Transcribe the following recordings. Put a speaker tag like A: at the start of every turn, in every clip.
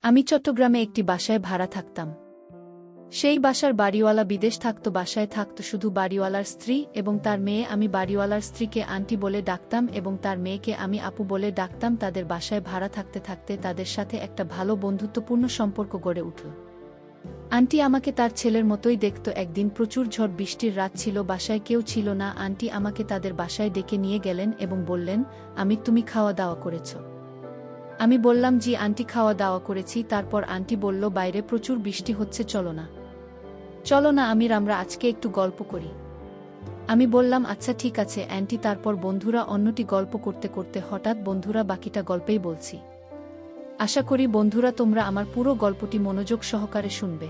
A: আমি চট্টগ্রামে একটি বাসায় ভাড়া থাকতাম। সেই বাসার বাড়িওয়ালা বিদেশ থাকত, বাসায় থাকত শুধু বাড়িওয়ালার স্ত্রী এবং তার মেয়ে। আমি বাড়িওয়ালার স্ত্রীকে আন্টি বলে ডাকতাম এবং তার মেয়েকে আমি আপু বলে ডাকতাম। তাদের বাসায় ভাড়া থাকতে থাকতে তাদের সাথে একটা ভালো বন্ধুত্বপূর্ণ সম্পর্ক গড়ে উঠল। আন্টি আমাকে তার ছেলের মতোই দেখত। একদিন প্রচুর ঝড় বৃষ্টির রাত ছিল, বাসায় কেউ ছিল না। আন্টি আমাকে তাদের বাসায় ডেকে নিয়ে গেলেন এবং বললেন, তুমি খাওয়া দাওয়া করেছ? আমি বললাম, জি আন্টি, খাওয়া দাওয়া করেছি। তারপর আন্টি বলল, বাইরে প্রচুর বৃষ্টি হচ্ছে, চলো না আমরা আজকে একটু গল্প করি। আমি বললাম, আচ্ছা ঠিক আছে আন্টি। তারপর বন্ধুরা অন্যটি গল্প করতে করতে হঠাৎ বন্ধুরা বাকিটা গল্পেই বলছি। আশা করি বন্ধুরা তোমরা আমার পুরো গল্পটি মনোযোগ সহকারে শুনবে,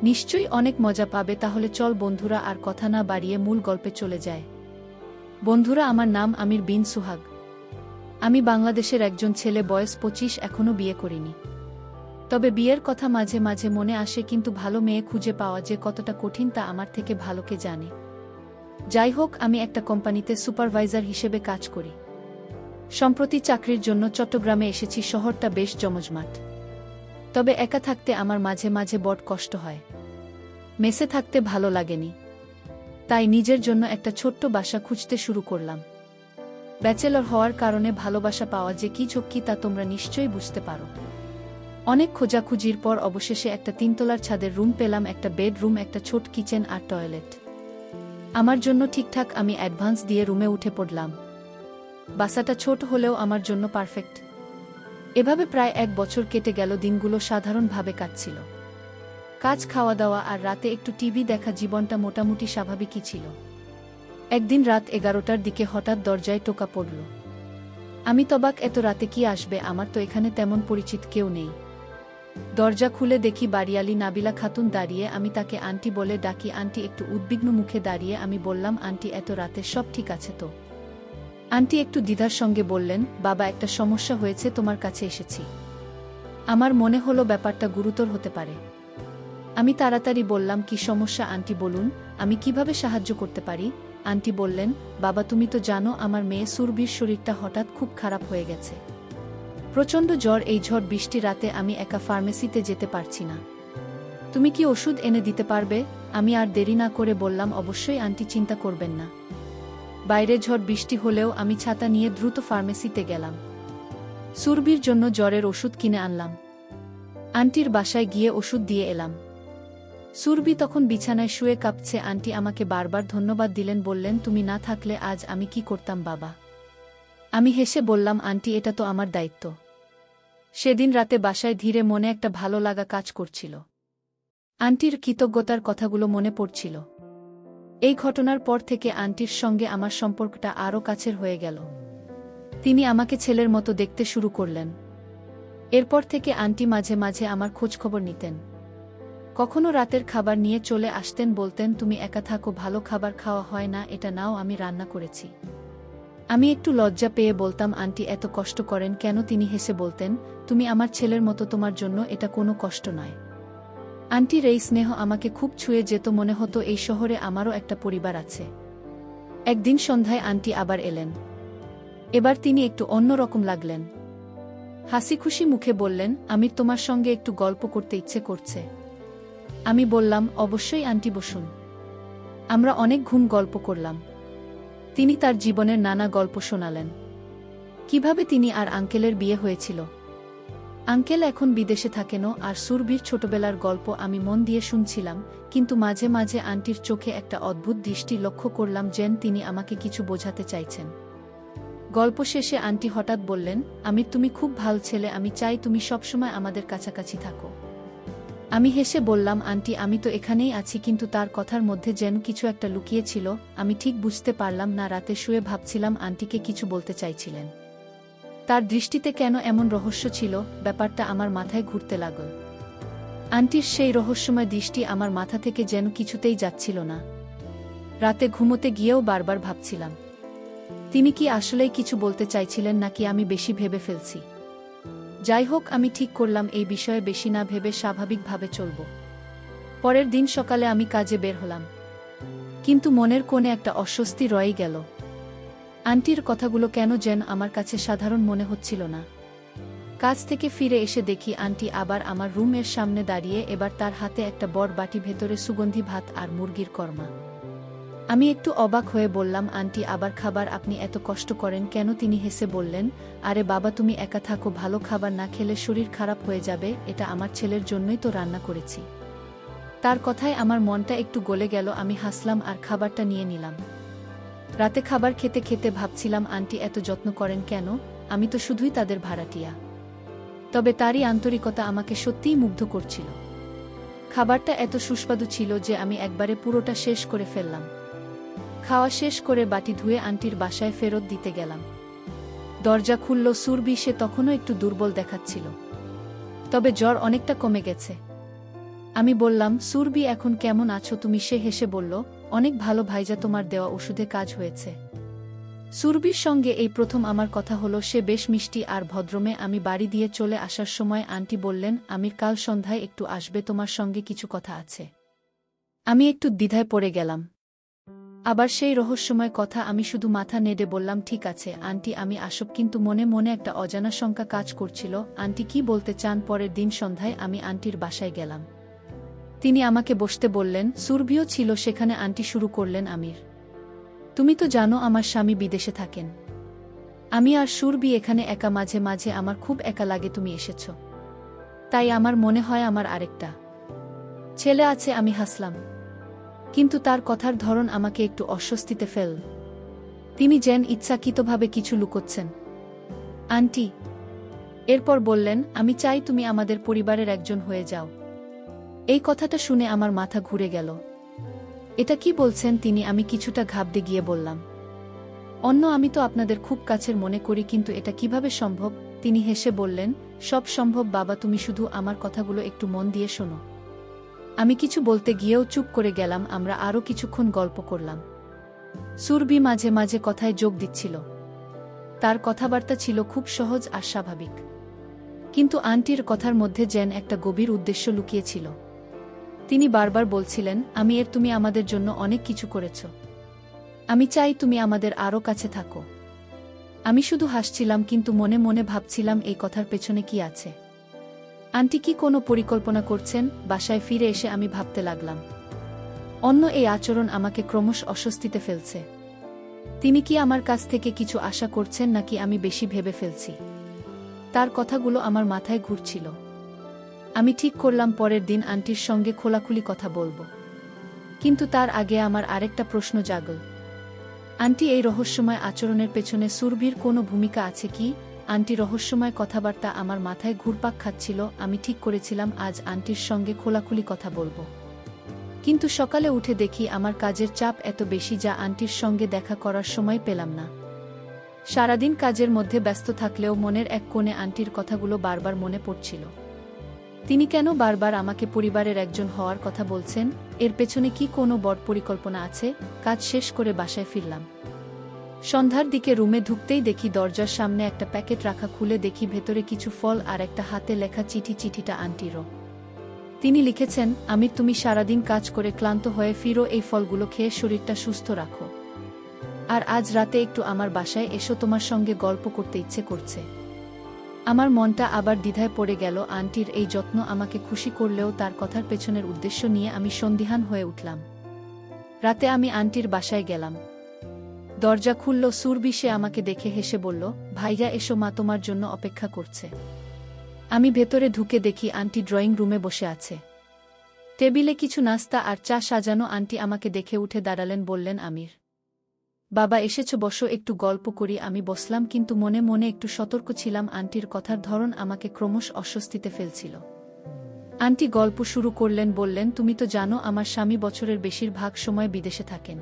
A: নিশ্চয়ই অনেক মজা পাবে। তাহলে চল বন্ধুরা, আর কথা না বাড়িয়ে মূল গল্পে চলে যায়। বন্ধুরা, আমার নাম আমির বিন সুহাগ। আমি বাংলাদেশের একজন ছেলে, বয়স 25, এখনও বিয়ে করিনি। তবে বিয়ের কথা মাঝে মাঝে মনে আসে, কিন্তু ভালো মেয়ে খুঁজে পাওয়া যে কতটা কঠিন তা আমার থেকে ভালো কে জানে। যাই হোক, আমি একটা কোম্পানিতে সুপারভাইজার হিসেবে কাজ করি। সম্প্রতি চাকরির জন্য চট্টগ্রামে এসেছি। শহরটা বেশ জমজমাট, তবে একা থাকতে আমার মাঝে মাঝে বড় কষ্ট হয়। মেসে থাকতে ভালো লাগেনি, তাই নিজের জন্য একটা ছোট্ট বাসা খুঁজতে শুরু করলাম। ব্যাচেলর হওয়ার কারণে ভালোবাসা পাওয়া যে কি ঝক্কি তা তোমরা নিশ্চয়ই বুঝতে পারো। অনেক খোঁজাখুঁজির পর অবশেষে একটা 3 তলার ছাদের রুম পেলাম, একটা বেডরুম, একটা ছোট কিচেন আর টয়লেট। আমার জন্য ঠিকঠাক। আমি অ্যাডভান্স দিয়ে রুমে উঠে পড়লাম। বাসাটা ছোট হলেও আমার জন্য পারফেক্ট। এভাবে প্রায় 1 বছর কেটে গেল। দিনগুলো সাধারণভাবে কাটছিল, কাজ, খাওয়া দাওয়া আর রাতে একটু টিভি দেখা। জীবনটা মোটামুটি স্বাভাবিকই ছিল। একদিন রাত 11টার দিকে হঠাৎ দরজায় টোকা পড়ল। আমি তবাক, এত রাতে কি আসবে? আমার তো এখানে তেমন পরিচিত কেউ নেই। দরজা খুলে দেখি বাড়িয়ালি নাবিলা খাতুন দাঁড়িয়ে। আমি তাকে আন্টি বলে ডাকি। আন্টি একটু উদ্বিগ্ন মুখে দাঁড়িয়ে। আমি বললাম, আন্টি এত রাতে সব ঠিক আছে তো? আন্টি একটু দ্বিধার সঙ্গে বললেন, বাবা একটা সমস্যা হয়েছে, তোমার কাছে এসেছি। আমার মনে হলো ব্যাপারটা গুরুতর হতে পারে। আমি তাড়াতাড়ি বললাম, কি সমস্যা আন্টি বলুন, আমি কিভাবে সাহায্য করতে পারি? আন্টি বললেন, বাবা তুমি তো জানো আমার মেয়ে সুরভির শরীরটা হঠাৎ খুব খারাপ হয়ে গেছে। প্রচণ্ড জ্বর। এই ঝড় বৃষ্টি রাতে আমি একা ফার্মেসিতে যেতে পারছি না। তুমি কি ওষুধ এনে দিতে পারবে? আমি আর দেরি না করে বললাম, অবশ্যই আন্টি, চিন্তা করবেন না। বাইরে ঝড় বৃষ্টি হলেও আমি ছাতা নিয়ে দ্রুত ফার্মেসিতে গেলাম। সুরভির জন্য জ্বরের ওষুধ কিনে আনলাম। আন্টির বাসায় গিয়ে ওষুধ দিয়ে এলাম। সুরভি তখন বিছানায় শুয়ে কাঁপছে। আন্টি আমাকে বারবার ধন্যবাদ দিলেন, বললেন, তুমি না থাকলে আজ আমি কি করতাম বাবা? আমি হেসে বললাম, আন্টি এটা তো আমার দায়িত্ব। সেদিন রাতে বাসায় ধীরে মনে একটা ভালো লাগা কাজ করছিল। আন্টির কৃতজ্ঞতার কথাগুলো মনে পড়ছিল। এই ঘটনার পর থেকে আন্টির সঙ্গে আমার সম্পর্কটা আরও কাছের হয়ে গেল। তিনি আমাকে ছেলের মতো দেখতে শুরু করলেন। এরপর থেকে আন্টি মাঝে মাঝে আমার খোঁজখবর নিতেন। কখনো রাতের খাবার নিয়ে চলে আসতেন, বলতেন, তুমি একা থাকো, ভালো খাবার খাওয়া হয় না, এটা নাও, আমি রান্না করেছি। আমি একটু লজ্জা পেয়ে বলতাম, আন্টি এত কষ্ট করেন কেন? তিনি হেসে বলতেন, তুমি আমার ছেলের মতো, তোমার জন্য এটা কোনো কষ্ট নয়। আন্টির এই স্নেহ আমাকে খুব ছুঁয়ে যেত। মনে হতো এই শহরে আমারও একটা পরিবার আছে। একদিন সন্ধ্যায় আন্টি আবার এলেন। এবার তিনি একটু অন্যরকম লাগলেন। হাসিখুশি মুখে বললেন, আমির, তোমার সঙ্গে একটু গল্প করতে ইচ্ছে করছে। আমি বললাম, অবশ্যই আন্টি, বসুন। আমরা অনেক গল্প করলাম। তিনি তার জীবনের নানা গল্প শোনালেন। কিভাবে তিনি আর আঙ্কেলের বিয়ে হয়েছিল, আঙ্কেল এখন বিদেশে থাকেন, আর সুরভির ছোটবেলার গল্প আমি মন দিয়ে শুনছিলাম। কিন্তু মাঝে মাঝে আন্টির চোখে একটা অদ্ভুত দৃষ্টি লক্ষ্য করলাম, যেন তিনি আমাকে কিছু বোঝাতে চাইছেন। গল্প শেষে আন্টি হঠাৎ বললেন, আমির, তুমি খুব ভালো ছেলে, আমি চাই তুমি সবসময় আমাদের কাছাকাছি থাকো। আমি হেসে বললাম, আন্টি আমি তো এখানেই আছি। কিন্তু তার কথার মধ্যে যেন কিছু একটা লুকিয়ে ছিল। আমি ঠিক বুঝতে পারলাম না। রাতে শুয়ে ভাবছিলাম আন্টিকে কিছু বলতে চাইছিলেন। তার দৃষ্টিতে কেন এমন রহস্য ছিল? ব্যাপারটা আমার মাথায় ঘুরতে লাগল। আন্টির সেই রহস্যময় দৃষ্টি আমার মাথা থেকে যেন কিছুতেই যাচ্ছিল না। রাতে ঘুমোতে গিয়েও বারবার ভাবছিলাম, তিনি কি আসলেই কিছু বলতে চাইছিলেন, নাকি আমি বেশি ভেবে ফেলছি? যাই হোক, আমি ঠিক করলাম এই বিষয়ে বেশি না ভেবে স্বাভাবিকভাবে চলব। পরের দিন সকালে আমি কাজে বের হলাম, কিন্তু মনের কোণে একটা অস্বস্তি রয়ে গেল। আন্টির কথাগুলো কেন যেন আমার কাছে সাধারণ মনে হচ্ছিল না। কাজ থেকে ফিরে এসে দেখি আন্টি আবার আমার রুমের সামনে দাঁড়িয়ে, এবার তার হাতে একটা বড় বাটি, ভেতরে সুগন্ধি ভাত আর মুরগির কর্মা। আমি একটু অবাক হয়ে বললাম, আন্টি আবার খাবার? আপনি এত কষ্ট করেন কেন? তিনি হেসে বললেন, আরে বাবা, তুমি একা থাকো, ভালো খাবার না খেলে শরীর খারাপ হয়ে যাবে, এটা আমার ছেলের জন্যই তো রান্না করেছি। তার কথায় আমার মনটা একটু গলে গেল। আমি হাসলাম আর খাবারটা নিয়ে নিলাম। রাতে খাবার খেতে খেতে ভাবছিলাম, আন্টি এত যত্ন করেন কেন? আমি তো শুধুই তাদের ভাড়াটিয়া। তবে তারই আন্তরিকতা আমাকে সত্যিই মুগ্ধ করছিল। খাবারটা এত সুস্বাদু ছিল যে আমি একবারে পুরোটা শেষ করে ফেললাম। খাওয়া শেষ করে বাটি ধুয়ে আন্টির বাসায় ফেরত দিতে গেলাম। দরজা খুলল সুরভি। সে তখনও একটু দুর্বল দেখাচ্ছিল, তবে জ্বর অনেকটা কমে গেছে। আমি বললাম, সুরভি এখন কেমন আছো তুমি? সে হেসে বলল, অনেক ভালো ভাইজা, তোমার দেওয়া ওষুধে কাজ হয়েছে। সুরভির সঙ্গে এই প্রথম আমার কথা হলো। সে বেশ মিষ্টি আর ভদ্রমে। আমি বাড়ি দিয়ে চলে আসার সময় আন্টি বললেন, আমির কাল সন্ধ্যায় একটু আসবে, তোমার সঙ্গে কিছু কথা আছে। আমি একটু দ্বিধায় পড়ে গেলাম। আবার সেই রহস্যময় কথা। আমি শুধু মাথা নেড়ে বললাম, ঠিক আছে আন্টি, আমি আসব। কিন্তু মনে মনে একটা অজানা শঙ্কা কাজ করছিল, আন্টি কি বলতে চান? পরের দিন সন্ধ্যায় আমি আন্টির বাসায় গেলাম। তিনি আমাকে বসতে বললেন। সুরভিও ছিল সেখানে। আন্টি শুরু করলেন, আমির, তুমি তো জানো আমার স্বামী বিদেশে থাকেন। আমি আর সুরভি এখানে একা, মাঝে মাঝে আমার খুব একা লাগে। তুমি এসেছ, তাই আমার মনে হয় আমার আরেকটা ছেলে আছে। আমি হাসলাম, কিন্তু তার কথার ধরন আমাকে একটু অস্বস্তিতে ফেল। তিনি যেন ইচ্ছাকৃতভাবে কিছু লুকোচ্ছেন। আন্টি এরপর বললেন, আমি চাই তুমি আমাদের পরিবারের একজন হয়ে যাও। এই কথাটা শুনে আমার মাথা ঘুরে গেল। এটা কি বলছেন তিনি? আমি কিছুটা ঘাবড়ে গিয়ে বললাম, আমি তো আপনাদের খুব কাছের মনে করি, কিন্তু এটা কিভাবে সম্ভব? তিনি হেসে বললেন, সব সম্ভব বাবা, তুমি শুধু আমার কথাগুলো একটু মন দিয়ে শোনো। আমি কিছু বলতে গিয়েও চুপ করে গেলাম। আমরা আরও কিছুক্ষণ গল্প করলাম। সুরভি মাঝে মাঝে কথায় যোগ দিচ্ছিল। তার কথাবার্তা ছিল খুব সহজ আর স্বাভাবিক, কিন্তু আন্টির কথার মধ্যে যেন একটা গভীর উদ্দেশ্য লুকিয়েছিল। তিনি বারবার বলছিলেন, তুমি আমাদের জন্য অনেক কিছু করেছ। আমি চাই তুমি আমাদের আরও কাছে থাকো। আমি শুধু হাসছিলাম, কিন্তু মনে মনে ভাবছিলাম এই কথার পেছনে কি আছে। আন্টি কি কোনো পরিকল্পনা করছেন? বাসায় ফিরে এসে আমি ভাবতে লাগলাম, এই আচরণ আমাকে ক্রমশ অস্বস্তিতে ফেলছে। তিনি কি আমার কাছ থেকে কিছু আশা করছেন, নাকি আমি বেশি ভেবে ফেলছি? তার কথাগুলো আমার মাথায় ঘুরছিল। আমি ঠিক করলাম পরের দিন আন্টির সঙ্গে খোলাখুলি কথা বলবো। কিন্তু তার আগে আমার আরেকটা প্রশ্ন জাগল। আন্টি এই রহস্যময় আচরণের পেছনে সুরভির কোনো ভূমিকা আছে কি? আন্টি রহস্যময় কথাবার্তা আমার মাথায় ঘুরপাক খাচ্ছিল। আমি ঠিক করেছিলাম আজ আন্টির সঙ্গে খোলাখুলি কথা বলবো। কিন্তু সকালে উঠে দেখি আমার কাজের চাপ এত বেশি যা আন্টির সঙ্গে দেখা করার সময় পেলাম না। সারাদিন কাজের মধ্যে ব্যস্ত থাকলেও মনের এক কোণে আন্টির কথাগুলো বারবার মনে পড়ছিল। তিনি কেন বারবার আমাকে পরিবারের একজন হওয়ার কথা বলছেন? এর পেছনে কি কোনো বড় পরিকল্পনা আছে? কাজ শেষ করে বাসায় ফিরলাম। সন্ধ্যার দিকে রুমে ঢুকতেই দেখি দরজার সামনে একটা প্যাকেট রাখা। খুলে দেখি ভেতরে কিছু ফল আর একটা হাতে লেখা চিঠি। চিঠিটা আন্টিরও। তিনি লিখেছেন, আমির, তুমি সারাদিন কাজ করে ক্লান্ত হয়ে ফিরো, এই ফলগুলো খেয়ে শরীরটা সুস্থ রাখো। আর আজ রাতে একটু আমার বাসায় এসো, তোমার সঙ্গে গল্প করতে ইচ্ছে করছে। আমার মনটা আবার দ্বিধায় পড়ে গেল। আন্টির এই যত্ন আমাকে খুশি করলেও তার কথার পেছনের উদ্দেশ্য নিয়ে আমি সন্দিহান হয়ে উঠলাম। রাতে আমি আন্টির বাসায় গেলাম। দরজা খুলল সুরভি। সে আমাকে দেখে হেসে বলল, ভাইয়া এসো, মা তোমার জন্য অপেক্ষা করছে। আমি ভেতরে ঢুকে দেখি আন্টি ড্রয়িং রুমে বসে আছে। টেবিলে কিছু নাস্তা আর চা সাজানো। আন্টি আমাকে দেখে উঠে দাঁড়ালেন, বললেন, আমির বাবা এসেছ, বসো, একটু গল্প করি। আমি বসলাম, কিন্তু মনে মনে একটু সতর্ক ছিলাম। আন্টির কথার ধরন আমাকে ক্রমশ অস্বস্তিতে ফেলছিল। আন্টি গল্প শুরু করলেন, বললেন, তুমি তো জানো আমার স্বামী বছরের বেশিরভাগ সময় বিদেশে থাকেন।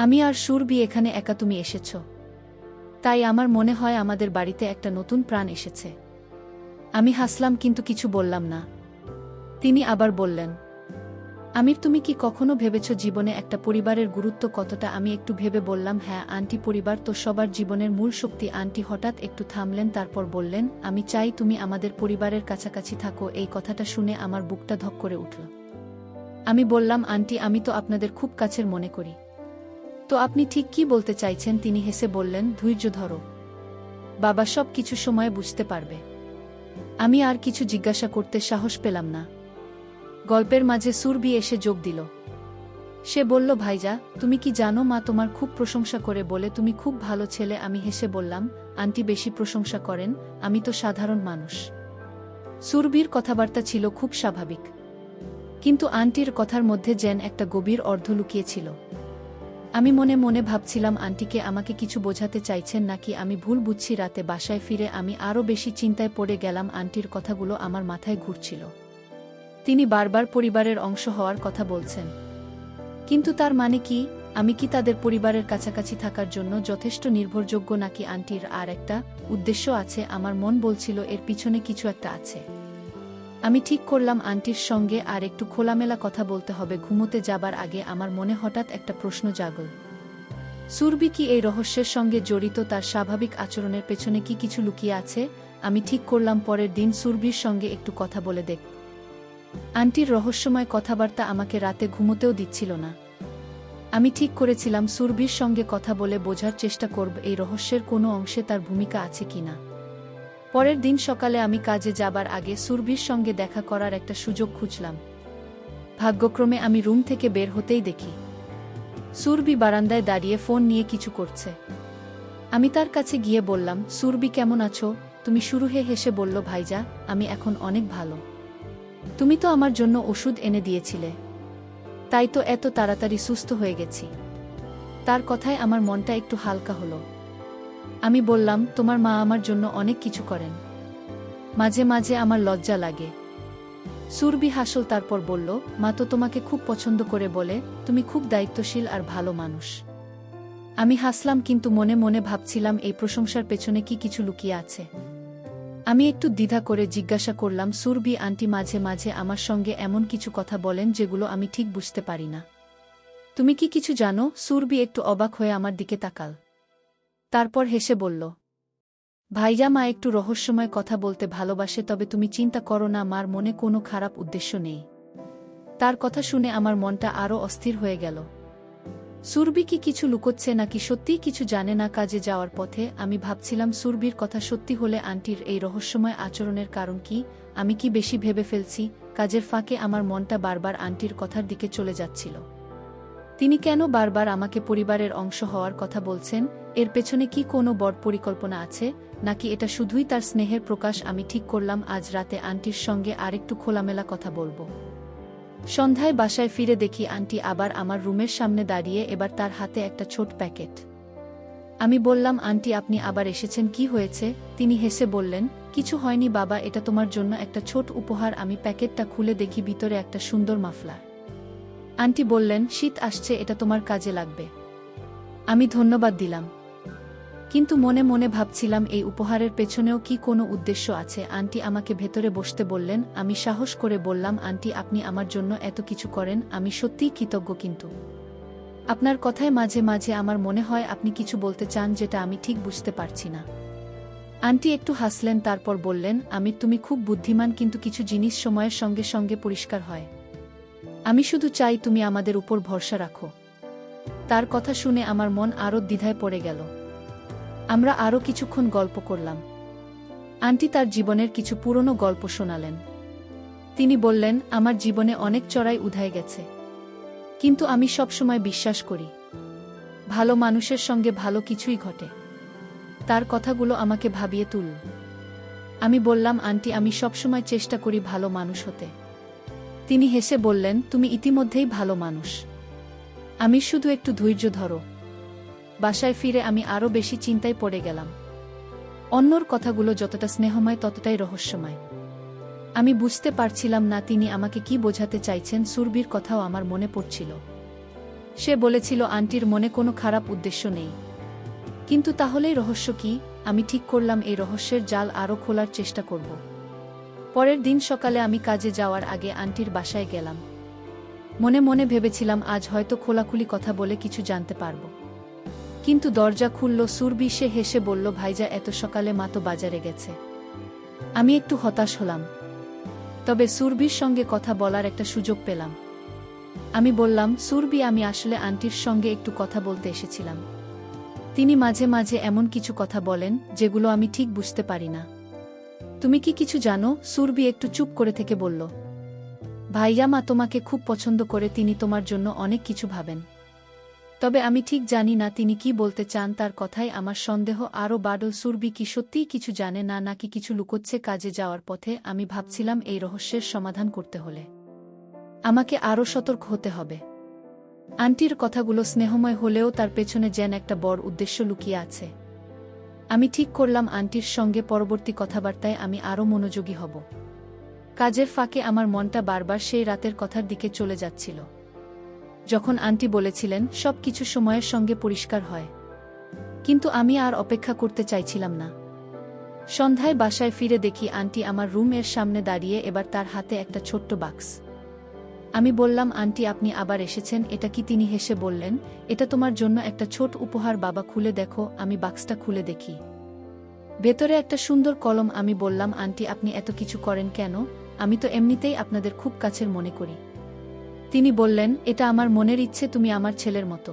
A: আমি আর সুরভি এখানে একা, তুমি এসেছ, তাই আমার মনে হয় আমাদের বাড়িতে একটা নতুন প্রাণ এসেছে। আমি হাসলাম, কিন্তু কিছু বললাম না। তিনি আবার বললেন, আমির, তুমি কি কখনো ভেবেছ জীবনে একটা পরিবারের গুরুত্ব কতটা? আমি একটু ভেবে বললাম, হ্যাঁ আন্টি, পরিবার তো সবার জীবনের মূল শক্তি। আন্টি হঠাৎ একটু থামলেন, তারপর বললেন, আমি চাই তুমি আমাদের পরিবারের কাছাকাছি থাকো। এই কথাটা শুনে আমার বুকটা ধক করে উঠল। আমি বললাম, আন্টি, আমি তো আপনাদের খুব কাছের মনে করি। তো আপনি ঠিক কি বলতে চাইছেন? তিনি হেসে বললেন, ধৈর্য ধরো বাবা, সব কিছু সময়ে বুঝতে পারবে। আমি আর কিছু জিজ্ঞাসা করতে সাহস পেলাম না। গল্পের মাঝে সুরভি এসে যোগ দিল। সে বলল, ভাইজা, তুমি কি জানো মা তোমার খুব প্রশংসা করে বলে তুমি খুব ভালো ছেলে। আমি হেসে বললাম, আন্টি বেশি প্রশংসা করেন, আমি তো সাধারণ মানুষ। সুরভির কথাবার্তা ছিল খুব স্বাভাবিক, কিন্তু আন্টির কথার মধ্যে যেন একটা গভীর অর্থ লুকিয়েছিল। আমি মনে মনে ভাবছিলাম আন্টিকে আমাকে কিছু বোঝাতে চাইছেন নাকি আমি ভুল বুঝছি। রাতে বাসায় ফিরে আমি আরও বেশি চিন্তায় পড়ে গেলাম। আন্টির কথাগুলো আমার মাথায় ঘুরছিল। তিনি বারবার পরিবারের অংশ হওয়ার কথা বলছেন, কিন্তু তার মানে কি? আমি কি তাদের পরিবারের কাছাকাছি থাকার জন্য যথেষ্ট নির্ভরযোগ্য নাকি আন্টির আর একটা উদ্দেশ্য আছে? আমার মন বলছিল এর পিছনে কিছু একটা আছে। আমি ঠিক করলাম আন্টির সঙ্গে আর একটু খোলামেলা কথা বলতে হবে। ঘুমোতে যাবার আগে আমার মনে হঠাৎ একটা প্রশ্ন জাগল। সুরভি কি এই রহস্যের সঙ্গে জড়িত? তার স্বাভাবিক আচরণের পেছনে কি কিছু লুকিয়ে আছে? আমি ঠিক করলাম পরের দিন সুরভির সঙ্গে একটু কথা বলে দেখ। আন্টির রহস্যময় কথাবার্তা আমাকে রাতে ঘুমোতেও দিচ্ছিল না। আমি ঠিক করেছিলাম সুরভির সঙ্গে কথা বলে বোঝার চেষ্টা করব এই রহস্যের কোনো অংশে তার ভূমিকা আছে কিনা। পরের দিন সকালে আমি কাজে যাবার আগে সুরভির সঙ্গে দেখা করার একটা সুযোগ খুঁজলাম। ভাগ্যক্রমে আমি রুম থেকে বের হতেই দেখি সুরভি বারান্দায় দাঁড়িয়ে ফোন নিয়ে কিছু করছে। আমি তার কাছে গিয়ে বললাম, সুরভি কেমন আছো তুমি? শুরু হেসে বলল, ভাইজা, আমি এখন অনেক ভালো। তুমি তো আমার জন্য ওষুধ এনে দিয়েছিলে, তাই তো এত তাড়াতাড়ি সুস্থ হয়ে গেছি। তার কথায় আমার মনটা একটু হালকা হলো। আমি বললাম, তোমার মা আমার জন্য অনেক কিছু করেন, মাঝে মাঝে আমার লজ্জা লাগে। সুরভি হাসল, তারপর বলল, মা তো তোমাকে খুব পছন্দ করে বলে, তুমি খুব দায়িত্বশীল আর ভালো মানুষ। আমি হাসলাম, কিন্তু মনে মনে ভাবছিলাম এই প্রশংসার পেছনে কি কিছু লুকিয়ে আছে। আমি একটু দ্বিধা করে জিজ্ঞাসা করলাম, সুরভি আন্টি মাঝে মাঝে আমার সঙ্গে এমন কিছু কথা বলেন যেগুলো আমি ঠিক বুঝতে পারি না। তুমি কি কিছু জানো? সুরভি একটু অবাক হয়ে আমার দিকে তাকাল, তারপর হেসে বলল, ভাইজা, মা একটু রহস্যময় কথা বলতে ভালোবাসে, তবে তুমি চিন্তা করো না, মার মনে কোনো খারাপ উদ্দেশ্য নেই। তার কথা শুনে আমার মনটা আরও অস্থির হয়ে গেল। সুরভি কি কিছু লুকোচ্ছে নাকি সত্যিই কিছু জানে না? কাজে যাওয়ার পথে আমি ভাবছিলাম, সুরভির কথা সত্যি হলে আন্টির এই রহস্যময় আচরণের কারণ কি? আমি কি বেশি ভেবে ফেলছি? কাজের ফাঁকে আমার মনটা বারবার আন্টির কথার দিকে চলে যাচ্ছিল। তিনি কেন বারবার আমাকে পরিবারের অংশ হওয়ার কথা বলছেন? এর পেছনে কি কোনো বড় পরিকল্পনা আছে, নাকি এটা শুধুই তার স্নেহের প্রকাশ? আমি ঠিক করলাম আজ রাতে আন্টির সঙ্গে আরেকটু খোলামেলা কথা বলবো। সন্ধ্যায় বাসায় ফিরে দেখি আন্টি আবার আমার রুমের সামনে দাঁড়িয়ে, এবার তার হাতে একটা ছোট প্যাকেট। আমি বললাম, আন্টি আপনি আবার এসেছেন, কি হয়েছে? তিনি হেসে বললেন, কিছু হয়নি বাবা, এটা তোমার জন্য একটা ছোট উপহার। আমি প্যাকেটটা খুলে দেখি ভিতরে একটা সুন্দর মাফলার। আন্টি বললেন, শীত আসছে, এটা তোমার কাজে লাগবে। আমি ধন্যবাদ দিলাম, কিন্তু মনে মনে ভাবছিলাম এই উপহারের পেছনেও কি কোনো উদ্দেশ্য আছে। আন্টি আমাকে ভেতরে বসতে বললেন। আমি সাহস করে বললাম, আন্টি আপনি আমার জন্য এত কিছু করেন, আমি সত্যিই কৃতজ্ঞ, কিন্তু আপনার কথায় মাঝে মাঝে আমার মনে হয় আপনি কিছু বলতে চান যেটা আমি ঠিক বুঝতে পারছি না। আন্টি একটু হাসলেন, তারপর বললেন, তুমি খুব বুদ্ধিমান, কিন্তু কিছু জিনিস সময়ের সঙ্গে সঙ্গে পরিষ্কার হয়। আমি শুধু চাই তুমি আমাদের উপর ভরসা রাখো। তার কথা শুনে আমার মন আরও দ্বিধায় পড়ে গেল। আমরা আরও কিছুক্ষণ গল্প করলাম। আন্টি তার জীবনের কিছু পুরনো গল্প শোনালেন। তিনি বললেন, আমার জীবনে অনেক চড়াই উধাই গেছে, কিন্তু আমি সবসময় বিশ্বাস করি ভালো মানুষের সঙ্গে ভালো কিছুই ঘটে। তার কথাগুলো আমাকে ভাবিয়ে তুলল। আমি বললাম, আন্টি আমি সবসময় চেষ্টা করি ভালো মানুষ হতে। তিনি হেসে বললেন, তুমি ইতিমধ্যেই ভালো মানুষ, আমি শুধু একটু ধৈর্য ধরো। বাসায় ফিরে আমি আরও বেশি চিন্তায় পড়ে গেলাম। অন্যর কথাগুলো যতটা স্নেহময় ততটাই রহস্যময়। আমি বুঝতে পারছিলাম না তিনি আমাকে কি বোঝাতে চাইছেন। সুরভির কথাও আমার মনে পড়ছিল। সে বলেছিল আন্টির মনে কোনো খারাপ উদ্দেশ্য নেই, কিন্তু তাহলেই রহস্য কি? আমি ঠিক করলাম এই রহস্যের জাল আরও খোলার চেষ্টা করব। পরের দিন সকালে আমি কাজে যাওয়ার আগে আন্টির বাসায় গেলাম। মনে মনে ভেবেছিলাম আজ হয়তো খোলাখুলি কথা বলে কিছু জানতে পারব, কিন্তু দরজা খুলল সুরভি। সে হেসে বলল, ভাইজা এত সকালে? মা তো বাজারে গেছে। আমি একটু হতাশ হলাম, তবে সুরভির সঙ্গে কথা বলার একটা সুযোগ পেলাম। আমি বললাম, সুরভি আমি আসলে আন্টির সঙ্গে একটু কথা বলতে এসেছিলাম। তিনি মাঝে মাঝে এমন কিছু কথা বলেন যেগুলো আমি ঠিক বুঝতে পারি না। তুমি কি কিছু জানো? সুরভি একটু চুপ করে থেকে বলল, ভাইয়া মা তোমাকে খুব পছন্দ করে, তিনি তোমার জন্য অনেক কিছু ভাবেন। তবে আমি ঠিক জানি না তিনি কি বলতে চান। তার কথায় আমার সন্দেহ আরও বাড়ল। সুরভি কি সত্যিই কিছু জানে না, নাকি কিছু লুকোচ্ছে? কাজে যাওয়ার পথে আমি ভাবছিলাম এই রহস্যের সমাধান করতে হলে আমাকে আরও সতর্ক হতে হবে। আন্টির কথাগুলো স্নেহময় হলেও তার পেছনে যেন একটা বড় উদ্দেশ্য লুকিয়ে আছে। আমি ঠিক করলাম আন্টির সঙ্গে পরবর্তী কথাবার্তায় আমি আরও মনোযোগী হব। কাজের ফাঁকে আমার মনটা বারবার সেই রাতের কথার দিকে চলে যাচ্ছিল, যখন আন্টি বলেছিলেন সব কিছু সময়ের সঙ্গে পরিষ্কার হয়। কিন্তু আমি আর অপেক্ষা করতে চাইছিলাম না। সন্ধ্যায় বাসায় ফিরে দেখি আন্টি আমার রুমের সামনে দাঁড়িয়ে, এবার তার হাতে একটা ছোট্ট বাক্স। আমি বললাম, আন্টি আপনি আবার এসেছেন, এটা কি? তিনি হেসে বললেন, এটা তোমার জন্য একটা ছোট উপহার বাবা, খুলে দেখো। আমি বাক্সটা খুলে দেখি, ভেতরে একটা সুন্দর কলম। আমি বললাম, আন্টি আপনি এত কিছু করেন কেন? আমি তো এমনিতেই আপনাদের খুব কাছের মনে করি। তিনি বললেন, এটা আমার মনের ইচ্ছে, তুমি আমার ছেলের মতো।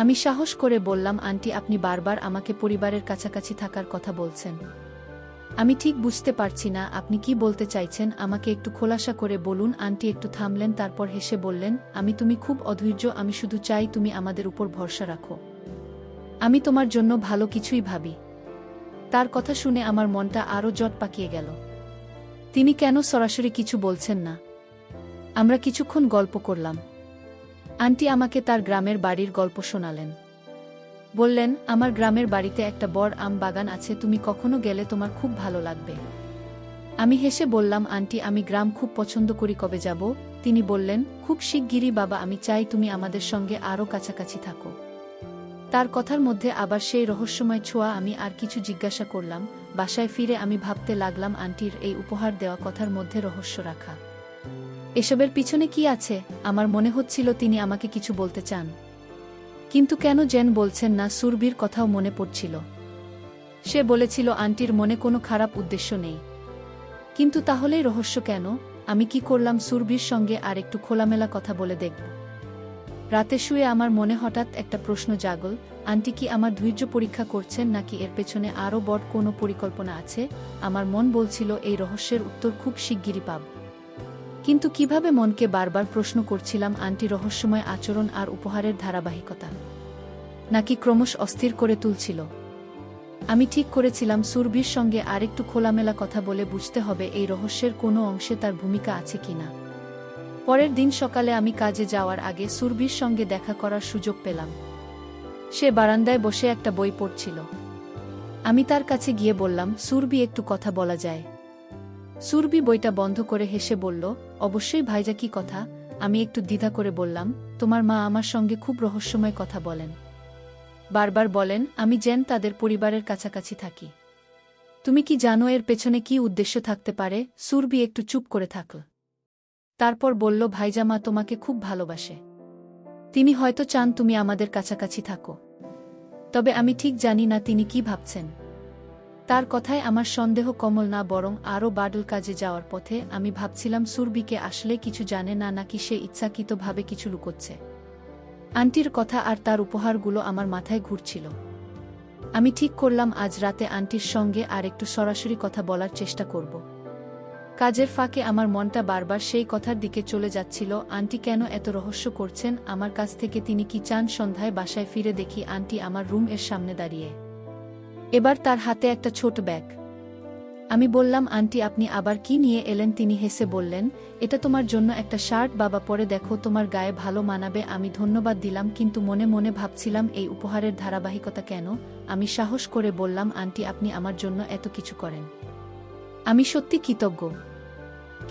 A: আমি সাহস করে বললাম, আন্টি আপনি বারবার আমাকে পরিবারের কাছাকাছি থাকার কথা বলছেন। আমি ঠিক বুঝতে পারছি না আপনি কি বলতে চাইছেন, আমাকে একটু খোলাসা করে বলুন। আন্টি একটু থামলেন, তারপর হেসে বললেন, তুমি খুব অধৈর্য, আমি শুধু চাই তুমি আমাদের উপর ভরসা রাখো। আমি তোমার জন্য ভালো কিছুই ভাবি। তার কথা শুনে আমার মনটা আরও জট পাকিয়ে গেল। তিনি কেন সরাসরি কিছু বলছেন না? আমরা কিছুক্ষণ গল্প করলাম। আন্টি আমাকে তার গ্রামের বাড়ির গল্প শোনালেন। বললেন, আমার গ্রামের বাড়িতে একটা বড় আম বাগান আছে, তুমি কখনো গেলে তোমার খুব ভালো লাগবে। আমি হেসে বললাম, আন্টি আমি গ্রাম খুব পছন্দ করি, কবে যাব? তিনি বললেন, খুব শিগগিরই বাবা, আমি চাই তুমি আমাদের সঙ্গে আরও কাছাকাছি থাকো। তার কথার মধ্যে আবার সেই রহস্যময় ছোঁয়া। আমি আর কিছু জিজ্ঞাসা করলাম। বাসায় ফিরে আমি ভাবতে লাগলাম, আন্টির এই উপহার দেওয়া কথার মধ্যে রহস্য রাখা, এসবের পিছনে কি আছে? আমার মনে হচ্ছিল তিনি আমাকে কিছু বলতে চান, কিন্তু কেন যেন বলছেন না। সুরভির কথাও মনে পড়ছিল। সে বলেছিল আন্টির মনে কোনো খারাপ উদ্দেশ্য নেই। কিন্তু তাহলেই রহস্য কেন? আমি কি করলাম, সুরভির সঙ্গে আর একটু খোলামেলা কথা বলে দেখব। রাতে শুয়ে আমার মনে হঠাৎ একটা প্রশ্ন জাগল, আন্টি কি আমার ধৈর্য পরীক্ষা করছেন, নাকি এর পেছনে আরও বড় কোনো পরিকল্পনা আছে? আমার মন বলছিল এই রহস্যের উত্তর খুব শিগগিরই পাব। কিন্তু কিভাবে? মনকে বারবার প্রশ্ন করছিলাম, আন্টি রহস্যময় আচরণ আর উপহারের ধারাবাহিকতা নাকি ক্রমশ অস্থির করে তুলছিল? আমি ঠিক করেছিলাম সুরভির সঙ্গে আরেকটু খোলামেলা কথা বলে বুঝতে হবে এই রহস্যের কোনো অংশে তার ভূমিকা আছে কিনা। পরের দিন সকালে আমি কাজে যাওয়ার আগে সুরভির সঙ্গে দেখা করার সুযোগ পেলাম। সে বারান্দায় বসে একটা বই পড়ছিল। আমি তার কাছে গিয়ে বললাম, সুরভি একটু কথা বলা যায়? সুরভি বইটা বন্ধ করে হেসে বলল, অবশ্যই ভাইজা, কি কথা? আমি একটু দ্বিধা করে বললাম, তোমার মা আমার সঙ্গে খুব রহস্যময় কথা বলেন। বারবার বলেন আমি যেন তাদের পরিবারের কাছাকাছি থাকি। তুমি কি জানো এর পেছনে কি উদ্দেশ্য থাকতে পারে? সুরভি একটু চুপ করে থাকল, তারপর বলল, ভাইজা মা তোমাকে খুব ভালোবাসে। তিনি হয়তো চান তুমি আমাদের কাছাকাছি থাকো। তবে আমি ঠিক জানি না তিনি কি ভাবছেন। তার কথায় আমার সন্দেহ কমল না, বরং আরও বাড়ল। কাজে যাওয়ার পথে আমি ভাবছিলাম, সুরভিকে আসলে কিছু জানে না, নাকি সে ইচ্ছাকৃতভাবে কিছু লুকোচ্ছে। আন্টির কথা আর তার উপহারগুলো আমার মাথায় ঘুরছিল। আমি ঠিক করলাম আজ রাতে আন্টির সঙ্গে আর একটু সরাসরি কথা বলার চেষ্টা করব। কাজের ফাঁকে আমার মনটা বারবার সেই কথার দিকে চলে যাচ্ছিল, আন্টি কেন এত রহস্য করছেন আমার কাছ থেকে, তিনি কি চান? সন্ধ্যায় বাসায় ফিরে দেখি আন্টি আমার রুমের সামনে দাঁড়িয়ে, এবার তার হাতে একটা ছোট ব্যাগ। আমি বললাম, আন্টি আপনি আবার কি নিয়ে এলেন? তিনি হেসে বললেন, এটা তোমার জন্য একটা শার্ট বাবা, পরে দেখো তোমার গায়ে ভালো মানাবে। আমি ধন্যবাদ দিলাম, কিন্তু মনে মনে ভাবছিলাম এই উপহারের ধারাবাহিকতা কেন? আমি সাহস করে বললাম, আন্টি আপনি আমার জন্য এত কিছু করেন, আমি সত্যি কৃতজ্ঞ।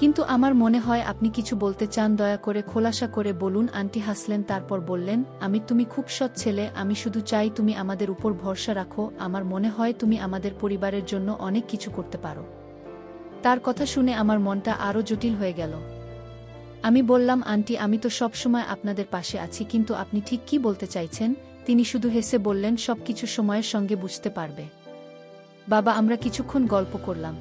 A: কিন্তু আমার মনে হয় আপনি কিছু বলতে চান, দয়া করে খোলাসা করে বলুন। আন্টি হাসলেন, তারপর বললেন, তুমি খুব সৎ ছেলে, আমি শুধু চাই তুমি আমাদের উপর ভরসা রাখো। আমার মনে হয় তুমি আমাদের পরিবারের জন্য অনেক কিছু করতে পারো। তার কথা শুনে আমার মনটা আরও জটিল হয়ে গেল। আমি বললাম, আন্টি আমি তো সবসময় আপনাদের পাশে আছি, কিন্তু আপনি ঠিক কি বলতে চাইছেন? তিনি শুধু হেসে বললেন, সবকিছু সময়ের সঙ্গে বুঝতে পারবে বাবা। আমরা কিছুক্ষণ গল্প করলাম।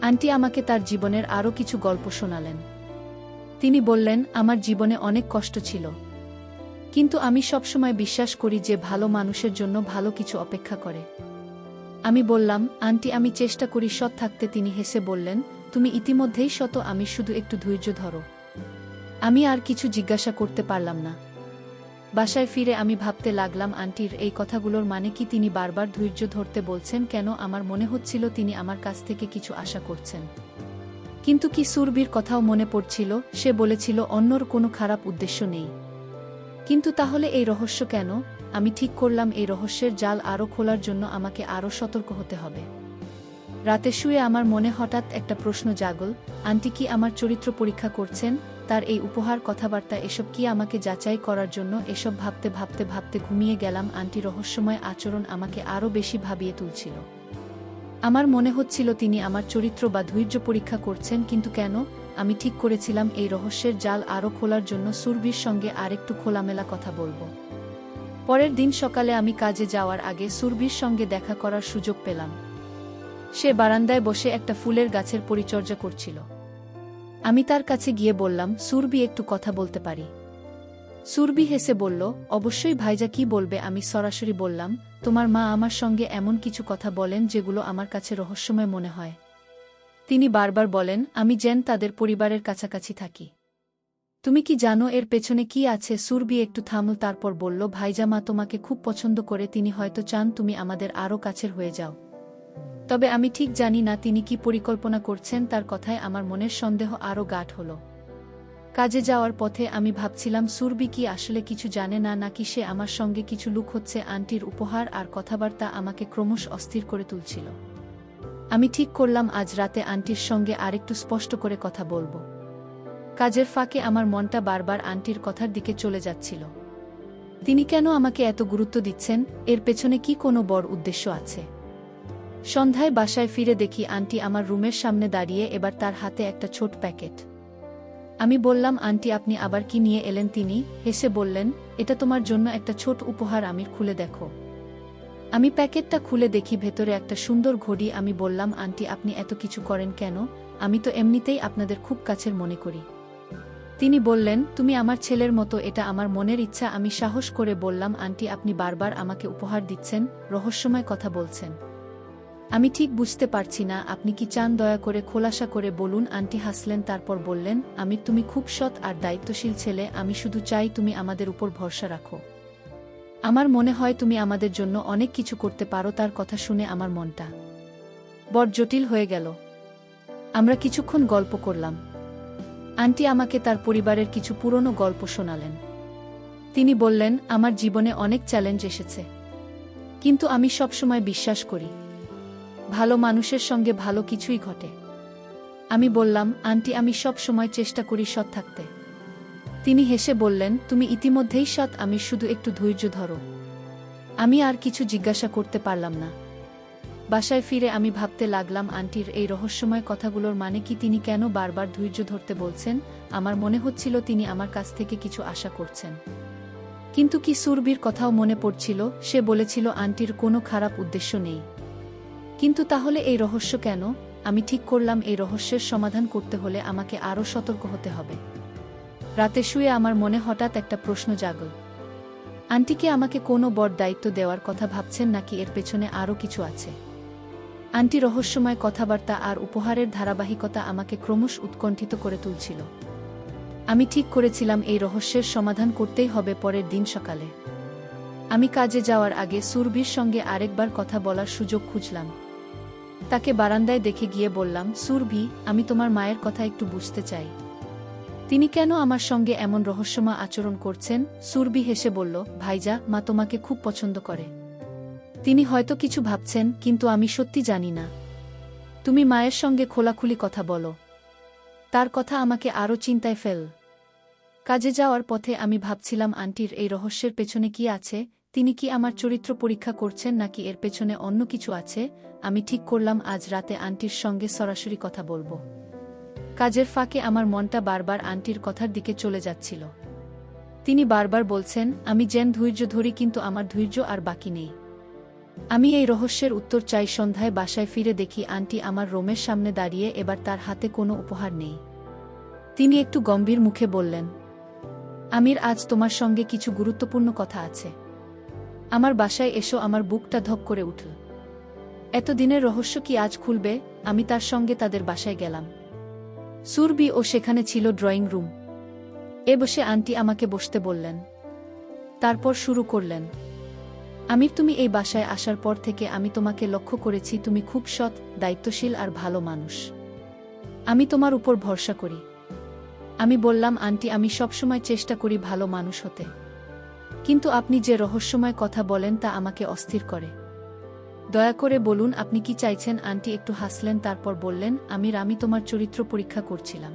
A: আন্টি আমাকে তার জীবনের আরও কিছু গল্প শোনালেন। তিনি বললেন, আমার জীবনে অনেক কষ্ট ছিল, কিন্তু আমি সবসময় বিশ্বাস করি যে ভালো মানুষের জন্য ভালো কিছু অপেক্ষা করে। আমি বললাম, আন্টি আমি চেষ্টা করি সৎ থাকতে। তিনি হেসে বললেন, তুমি ইতিমধ্যেই শত, আমি শুধু একটু ধৈর্য ধরো। আমি আর কিছু জিজ্ঞাসা করতে পারলাম না। বাসায় ফিরে আমি ভাবতে লাগলাম আন্টির এই কথাগুলোর মানে কি। তিনি বারবার ধৈর্য ধরতে বলছেন কেন? আমার মনে হচ্ছিল তিনি আমার কাছ থেকে কিছু আশা করছেন। কিন্তু কি সুরভির কথাও মনে পড়ছিল। সে বলেছিল অন্যর কোনো খারাপ উদ্দেশ্য নেই। কিন্তু তাহলে এই রহস্য কেন? আমি ঠিক করলাম এই রহস্যের জাল আরও খোলার জন্য আমাকে আরও সতর্ক হতে হবে। রাতে শুয়ে আমার মনে হঠাৎ একটা প্রশ্ন জাগল, আন্টি কি আমার চরিত্র পরীক্ষা করছেন? তার এই উপহার, কথাবার্তা, এসব কি আমাকে যাচাই করার জন্য? এসব ভাবতে ভাবতে ভাবতে ঘুমিয়ে গেলাম। আন্টি রহস্যময় আচরণ আমাকে আরও বেশি ভাবিয়ে তুলছিল। আমার মনে হচ্ছিল তিনি আমার চরিত্র বা ধৈর্য পরীক্ষা করছেন। কিন্তু কেন? আমি ঠিক করেছিলাম এই রহস্যের জাল আরও খোলার জন্য সুরভির সঙ্গে আরেকটু খোলামেলা কথা বলবো। পরের দিন সকালে আমি কাজে যাওয়ার আগে সুরভির সঙ্গে দেখা করার সুযোগ পেলাম। সে বারান্দায় বসে একটা ফুলের গাছের পরিচর্যা করছিল। আমি তার কাছে গিয়ে বললাম, সুরভি একটু কথা বলতে পারি? সুরভি হেসে বলল, অবশ্যই ভাইজা, কি বলবে? আমি সরাসরি বললাম, তোমার মা আমার সঙ্গে এমন কিছু কথা বলেন যেগুলো আমার কাছে রহস্যময় মনে হয়। তিনি বারবার বলেন আমি যেন তাদের পরিবারের কাছাকাছি থাকি। তুমি কি জানো এর পেছনে কি আছে? সুরভি একটু থামল, তারপর বলল, ভাইজা, মা তোমাকে খুব পছন্দ করে। তিনি হয়তো চান তুমি আমাদের আরও কাছের হয়ে যাও। তবে আমি ঠিক জানি না তিনি কি পরিকল্পনা করছেন। তার কথায় আমার মনের সন্দেহ আরও গাঢ় হল। কাজে যাওয়ার পথে আমি ভাবছিলাম সুরভি কি আসলে কিছু জানে না, নাকি সে আমার সঙ্গে কিছু লুকোচ্ছে। আন্টির উপহার আর কথাবার্তা আমাকে ক্রমশ অস্থির করে তুলছিল। আমি ঠিক করলাম আজ রাতে আন্টির সঙ্গে আরেকটু স্পষ্ট করে কথা বলবো। কাজের ফাঁকে আমার মনটা বারবার আন্টির কথার দিকে চলে যাচ্ছিল। তিনি কেন আমাকে এত গুরুত্ব দিচ্ছেন? এর পেছনে কি কোনো বড় উদ্দেশ্য আছে? সন্ধ্যায় বাসায় ফিরে দেখি আন্টি আমার রুমের সামনে দাঁড়িয়ে, এবার তার হাতে একটা ছোট প্যাকেট। আমি বললাম, আন্টি আপনি আবার কি নিয়ে এলেন? তিনি হেসে বললেন, এটা তোমার জন্য একটা ছোট উপহার, আমির, খুলে দেখো। আমি প্যাকেটটা খুলে দেখি ভেতরে একটা সুন্দর ঘড়ি। আমি বললাম, আন্টি আপনি এত কিছু করেন কেন? আমি তো এমনিতেই আপনাদের খুব কাছের মনে করি। তিনি বললেন, তুমি আমার ছেলের মতো, এটা আমার মনের ইচ্ছা। আমি সাহস করে বললাম, আন্টি আপনি বারবার আমাকে উপহার দিচ্ছেন, রহস্যময় কথা বলছেন। আমি ঠিক বুঝতে পারছি না আপনি কি চান, দয়া করে খোলাসা করে বলুন। আন্টি হাসলেন, তারপর বললেন, আমির, তুমি খুব সৎ আর দায়িত্বশীল ছেলে। আমি শুধু চাই তুমি আমাদের উপর ভরসা রাখো। আমার মনে হয় তুমি আমাদের জন্য অনেক কিছু করতে পারো। তার কথা শুনে আমার মনটা বড় জটিল হয়ে গেল। আমরা কিছুক্ষণ গল্প করলাম। আন্টি আমাকে তার পরিবারের কিছু পুরনো গল্প শোনালেন। তিনি বললেন, আমার জীবনে অনেক চ্যালেঞ্জ এসেছে, কিন্তু আমি সবসময় বিশ্বাস করি ভালো মানুষের সঙ্গে ভালো কিছুই ঘটে। আমি বললাম, আন্টি আমি সব সময় চেষ্টা করি সৎ থাকতে। তিনি হেসে বললেন, তুমি ইতিমধ্যেই সৎ, আমি শুধু একটু ধৈর্য ধরো। আমি আর কিছু জিজ্ঞাসা করতে পারলাম না। বাসায় ফিরে আমি ভাবতে লাগলাম আন্টির এই রহস্যময় কথাগুলোর মানে কি। তিনি কেন বারবার ধৈর্য ধরতে বলছেন? আমার মনে হচ্ছিল তিনি আমার কাছ থেকে কিছু আশা করছেন। কিন্তু কি সুরভির কথাও মনে পড়ছিল। সে বলেছিল আন্টির কোনো খারাপ উদ্দেশ্য নেই। কিন্তু তাহলে এই রহস্য কেন? আমি ঠিক করলাম এই রহস্যের সমাধান করতে হলে আমাকে আরও সতর্ক হতে হবে। রাতে শুয়ে আমার মনে হঠাৎ একটা প্রশ্ন জাগল, আন্টিকে আমাকে কোনো বড় দায়িত্ব দেওয়ার কথা ভাবছেন, নাকি এর পেছনে আরও কিছু আছে? আন্টি রহস্যময় কথাবার্তা আর উপহারের ধারাবাহিকতা আমাকে ক্রমশ উৎকণ্ঠিত করে তুলছিল। আমি ঠিক করেছিলাম এই রহস্যের সমাধান করতেই হবে। পরের দিন সকালে আমি কাজে যাওয়ার আগে সুরভির সঙ্গে আরেকবার কথা বলার সুযোগ খুঁজলাম। তাকে বারান্দায় দেখে গিয়ে বললাম, সুরভি, আমি তোমার মায়ের কথা একটু বুঝতে চাই। তিনি কেন আমার সঙ্গে এমন রহস্যময় আচরণ করছেন? সুরভি হেসে বলল, ভাইজা, মা তোমাকে খুব পছন্দ করে। তিনি হয়তো কিছু ভাবছেন, কিন্তু আমি সত্যি জানি না। তুমি মায়ের সঙ্গে খোলাখুলি কথা বলো। তার কথা আমাকে আরও চিন্তায় ফেল। কাজে যাওয়ার পথে আমি ভাবছিলাম আন্টির এই রহস্যের পেছনে কি আছে। তিনি কি আমার চরিত্র পরীক্ষা করছেন, নাকি এর পেছনে অন্য কিছু আছে? আমি ঠিক করলাম আজ রাতে আন্টির সঙ্গে সরাসরি কথা বলবো। কাজের ফাঁকে আমার মনটা বারবার আন্টির কথার দিকে চলে যাচ্ছিল। তিনি বারবার বলছেন আমি যেন ধৈর্য ধরি, কিন্তু আমার ধৈর্য আর বাকি নেই। আমি এই রহস্যের উত্তর চাই। সন্ধ্যায় বাসায় ফিরে দেখি আন্টি আমার রুমের সামনে দাঁড়িয়ে, এবার তার হাতে কোনো উপহার নেই। তিনি একটু গম্ভীর মুখে বললেন, আমির, আজ তোমার সঙ্গে কিছু গুরুত্বপূর্ণ কথা আছে। আমার বাসায় এসো। আমার বুকটা ধক করে উঠল। এতদিনের রহস্য কি আজ খুলবে? আমি তার সঙ্গে তাদের বাসায় গেলাম। সুরভি ও সেখানে ছিল ড্রয়িং রুম। বসে আন্টি আমাকে বসতে বললেন। তারপর শুরু করলেন। আমির, তুমি এই বাসায় আসার পর থেকে আমি তোমাকে লক্ষ্য করেছি, তুমি খুব সৎ, দায়িত্বশীল আর ভালো মানুষ। আমি তোমার উপর ভরসা করি। আমি বললাম, আন্টি, আমি সবসময় চেষ্টা করি ভালো মানুষ হতে, কিন্তু আপনি যে রহস্যময় কথা বলেন তা আমাকে অস্থির করে। দয়া করে বলুন আপনি কি চাইছেন? আন্টি একটু হাসলেন, তারপর বললেন, আমির, আমি তোমার চরিত্র পরীক্ষা করছিলাম।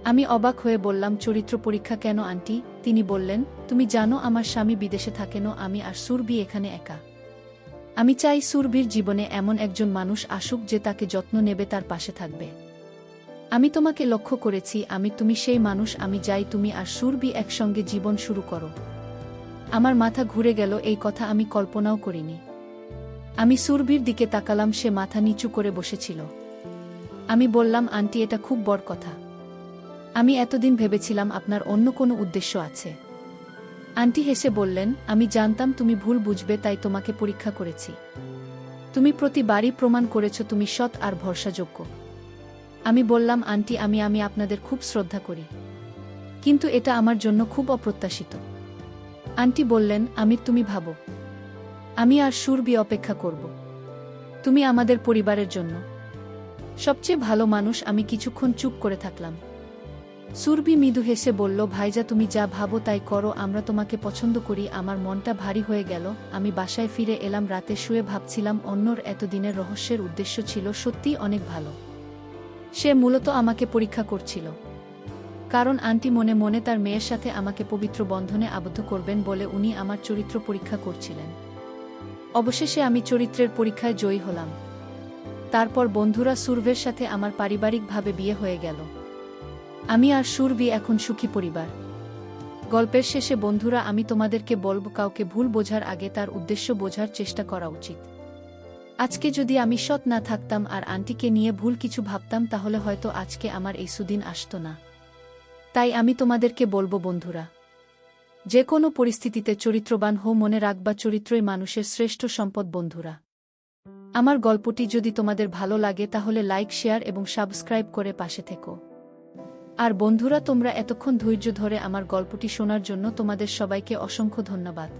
A: আমি অবাক হয়ে বললাম, চরিত্র পরীক্ষা কেন আন্টি? তিনি বললেন, তুমি জানো আমার স্বামী বিদেশে থাকেন, আমি আর সুরভি এখানে একা। আমি চাই সুরভির জীবনে এমন একজন মানুষ আসুক যে তাকে যত্ন নেবে, তার পাশে থাকবে। আমি তোমাকে লক্ষ্য করেছি আমি, তুমি সেই মানুষ। আমি চাই তুমি আর সুরভি একসঙ্গে জীবন শুরু করো। আমার মাথা ঘুরে গেল, এই কথা আমি কল্পনাও করিনি। আমি সুরভির দিকে তাকালাম, সে মাথা নিচু করে বসেছিল। আমি বললাম, আন্টি, এটা খুব বড় কথা। আমি এতদিন ভেবেছিলাম আপনার অন্য কোনো উদ্দেশ্য আছে। আন্টি হেসে বললেন, আমি জানতাম তুমি ভুল বুঝবে, তাই তোমাকে পরীক্ষা করেছি। তুমি প্রতিবারই প্রমাণ করেছ তুমি সৎ আর ভরসাযোগ্য। আমি বললাম, আন্টি, আমি আপনাদের খুব শ্রদ্ধা করি, কিন্তু এটা আমার জন্য খুব অপ্রত্যাশিত। আন্টি বললেন, আমির, তুমি ভাবো, আমি আর সুরভি অপেক্ষা করব। তুমি আমাদের পরিবারের জন্য সবচেয়ে ভালো মানুষ। আমি কিছুক্ষণ চুপ করে থাকলাম। সুরভি মৃদু হেসে বলল, ভাইজা, তুমি যা ভাবো তাই করো, আমরা তোমাকে পছন্দ করি। আমার মনটা ভারী হয়ে গেল। আমি বাসায় ফিরে এলাম, রাতে শুয়ে ভাবছিলাম অন্যর এতদিনের রহস্যের উদ্দেশ্য ছিল সত্যিই অনেক ভালো। সে মূলত আমাকে পরীক্ষা করছিল, কারণ আন্টি মনে মনে তার মেয়ের সাথে আমাকে পবিত্র বন্ধনে আবদ্ধ করবেন বলে উনি আমার চরিত্র পরীক্ষা করছিলেন। অবশেষে আমি চরিত্রের পরীক্ষায় জয়ী হলাম। তারপর বন্ধুরা সুরভের সাথে আমার পারিবারিকভাবে বিয়ে হয়ে গেল। আমি আর সুরভি এখন সুখী পরিবার। গল্পের শেষে বন্ধুরা, আমি তোমাদেরকে বলব, কাউকে ভুল বোঝার আগে তার উদ্দেশ্য বোঝার চেষ্টা করা উচিত। আজকে যদি আমি সৎ না থাকতাম আর আন্টিকে নিয়ে ভুল কিছু ভাবতাম, তাহলে হয়তো আজকে আমার এই সুদিন আসতো না। তাই আমি তোমাদেরকে বলবো বন্ধুরা, যে কোনো পরিস্থিতিতে চরিত্রবান হও, মনে রাখবা চরিত্রই মানুষের শ্রেষ্ঠ সম্পদ। বন্ধুরা, আমার গল্পটি যদি তোমাদের ভালো লাগে তাহলে লাইক, শেয়ার এবং সাবস্ক্রাইব করে পাশে থেকো। আর বন্ধুরা, তোমরা এতক্ষণ ধৈর্য ধরে আমার গল্পটি শোনার জন্য তোমাদের সবাইকে অসংখ্য ধন্যবাদ।